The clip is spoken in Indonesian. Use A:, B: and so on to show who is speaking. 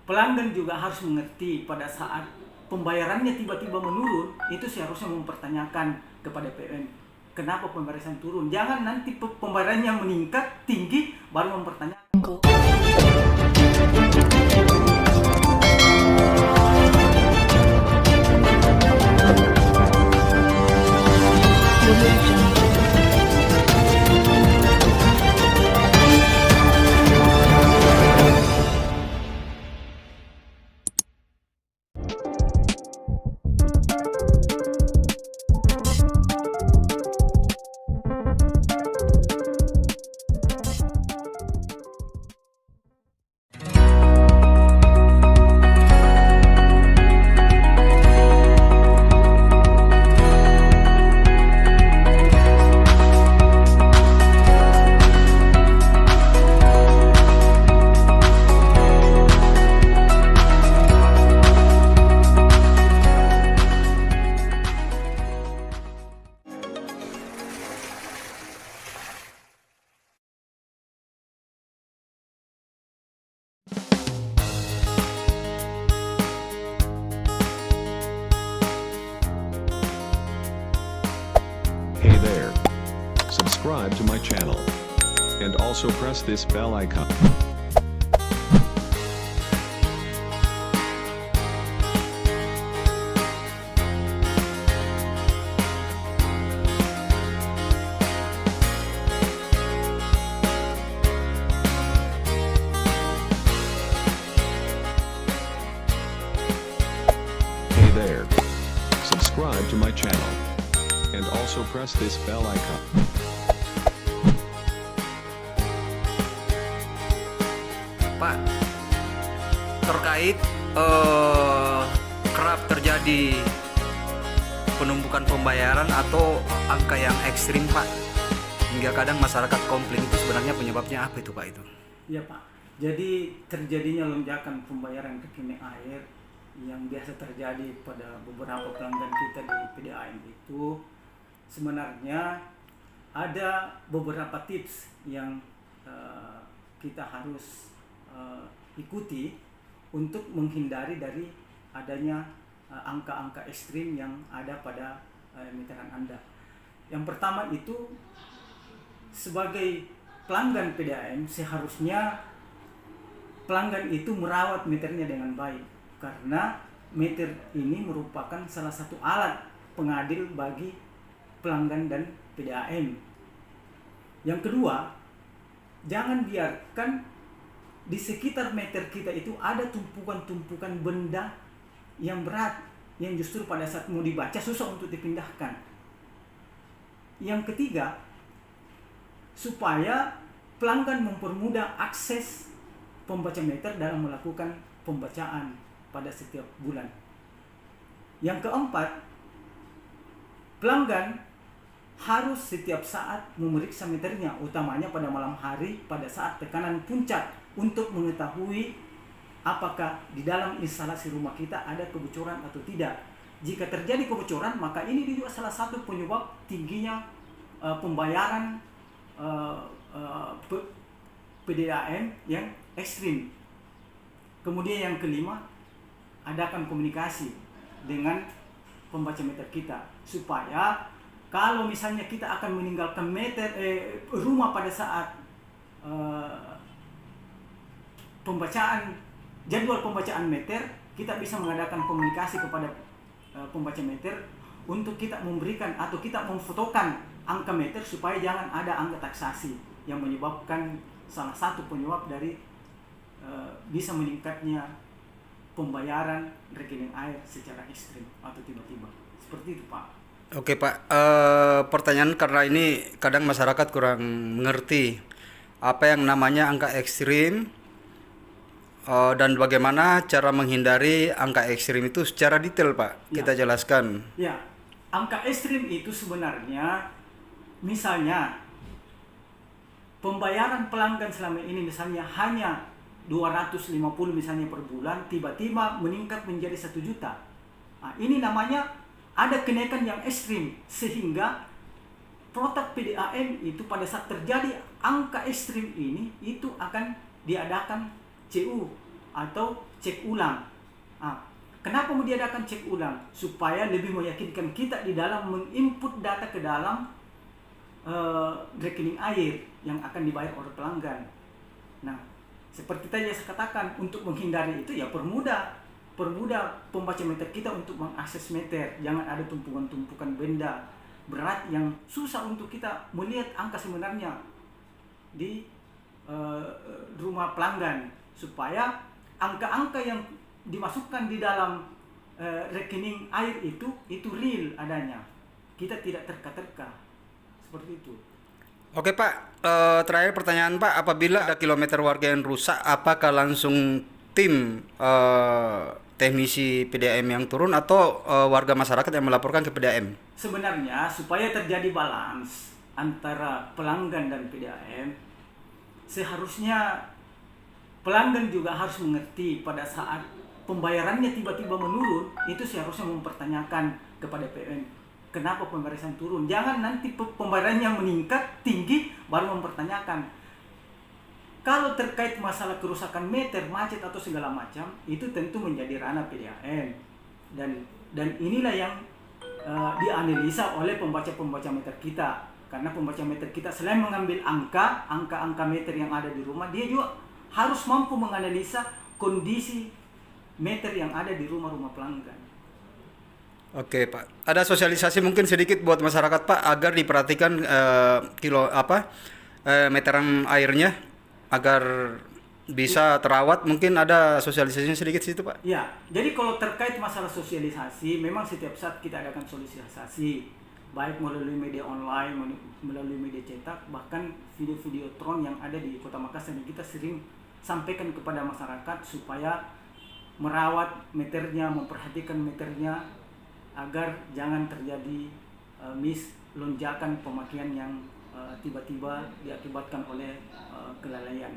A: pelanggan juga harus mengerti pada saat pembayarannya tiba-tiba menurun, itu seharusnya mempertanyakan kepada PLN, kenapa pembayaran turun. Jangan nanti pembayarannya meningkat tinggi baru mempertanyakan.
B: Hey there. Subscribe to my channel. And also press this bell icon. Hey there. Subscribe to my channel. And also press this bell icon.
C: Pak, terkait kerap terjadi penumpukan pembayaran atau angka yang ekstrim, Pak, hingga kadang masyarakat komplain, itu sebenarnya penyebabnya apa itu, Pak? Itu
A: Ya Pak, jadi terjadinya lonjakan pembayaran rekening air yang biasa terjadi pada beberapa pelanggan kita di PDAM itu sebenarnya ada beberapa tips yang kita harus ikuti untuk menghindari dari adanya angka-angka ekstrim yang ada pada meteran Anda. Yang pertama itu, sebagai pelanggan PDAM seharusnya pelanggan itu merawat meternya dengan baik, karena meter ini merupakan salah satu alat pengadil bagi pelanggan dan PDAM. Yang kedua, jangan biarkan di sekitar meter kita itu ada tumpukan-tumpukan benda yang berat, yang justru pada saat mau dibaca susah untuk dipindahkan. Yang ketiga, supaya pelanggan mempermudah akses pembaca meter dalam melakukan pembacaan pada setiap bulan. Yang keempat, pelanggan harus setiap saat memeriksa meternya, utamanya pada malam hari pada saat tekanan puncak, untuk mengetahui apakah di dalam instalasi rumah kita ada kebocoran atau tidak. Jika terjadi kebocoran, maka ini juga salah satu penyebab tingginya pembayaran PDAM yang ekstrim. Kemudian yang kelima, adakan komunikasi dengan pembaca meter kita, supaya kalau misalnya kita akan meninggalkan rumah pada saat jadwal pembacaan meter, kita bisa mengadakan komunikasi kepada pembaca meter untuk kita memberikan atau kita memfotokan angka meter, supaya jangan ada angka taksasi yang menyebabkan salah satu penyebab dari bisa meningkatnya pembayaran rekening air secara ekstrim atau tiba-tiba. Seperti itu, Pak.
C: Oke, Pak. Pertanyaan, karena ini kadang masyarakat kurang mengerti apa yang namanya angka ekstrim, dan bagaimana cara menghindari angka ekstrim itu secara detail, Pak.
A: Ya.
C: Kita jelaskan.
A: Ya, angka ekstrim itu sebenarnya, misalnya pembayaran pelanggan selama ini misalnya hanya 250 misalnya per bulan, tiba-tiba meningkat menjadi 1 juta. Nah, ini namanya ada kenaikan yang ekstrim, sehingga protap PDAM itu pada saat terjadi angka ekstrim ini itu akan diadakan CU atau cek ulang. Kenapa mau diadakan cek ulang? Supaya lebih meyakinkan kita di dalam menginput data ke dalam rekening air yang akan dibayar oleh pelanggan. Nah, seperti tadi saya katakan, untuk menghindari itu ya permudah pembaca meter kita untuk mengakses meter. Jangan ada tumpukan-tumpukan benda berat yang susah untuk kita melihat angka sebenarnya di rumah pelanggan, supaya angka-angka yang dimasukkan di dalam rekening air itu real adanya, kita tidak terka-terka seperti itu.
C: Oke Pak, terakhir pertanyaan Pak, apabila ada kilometer warga yang rusak, apakah langsung tim teknisi PDAM yang turun atau warga masyarakat yang melaporkan ke PDAM?
A: Sebenarnya supaya terjadi balance antara pelanggan dan PDAM, seharusnya pelanggan juga harus mengerti pada saat pembayarannya tiba-tiba menurun, itu seharusnya mempertanyakan kepada PLN, kenapa pembayaran turun. Jangan nanti pembayarannya meningkat tinggi baru mempertanyakan. Kalau terkait masalah kerusakan meter, macet atau segala macam, itu tentu menjadi ranah PDAM. Dan inilah yang dianalisa oleh pembaca-pembaca meter kita. Karena pembaca meter kita selain mengambil angka meter yang ada di rumah, dia juga harus mampu menganalisa kondisi meter yang ada di rumah-rumah pelanggan.
C: Oke Pak, ada sosialisasi mungkin sedikit buat masyarakat Pak agar diperhatikan meteran airnya agar bisa terawat. Mungkin ada sosialisasinya sedikit situ Pak.
A: Ya, jadi kalau terkait masalah sosialisasi, memang setiap saat kita adakan sosialisasi, baik melalui media online, melalui media cetak, bahkan video-video drone yang ada di Kota Makassar, yang kita sering sampaikan kepada masyarakat supaya merawat meternya, memperhatikan meternya, agar jangan terjadi lonjakan pemakaian yang tiba-tiba diakibatkan oleh kelalaian.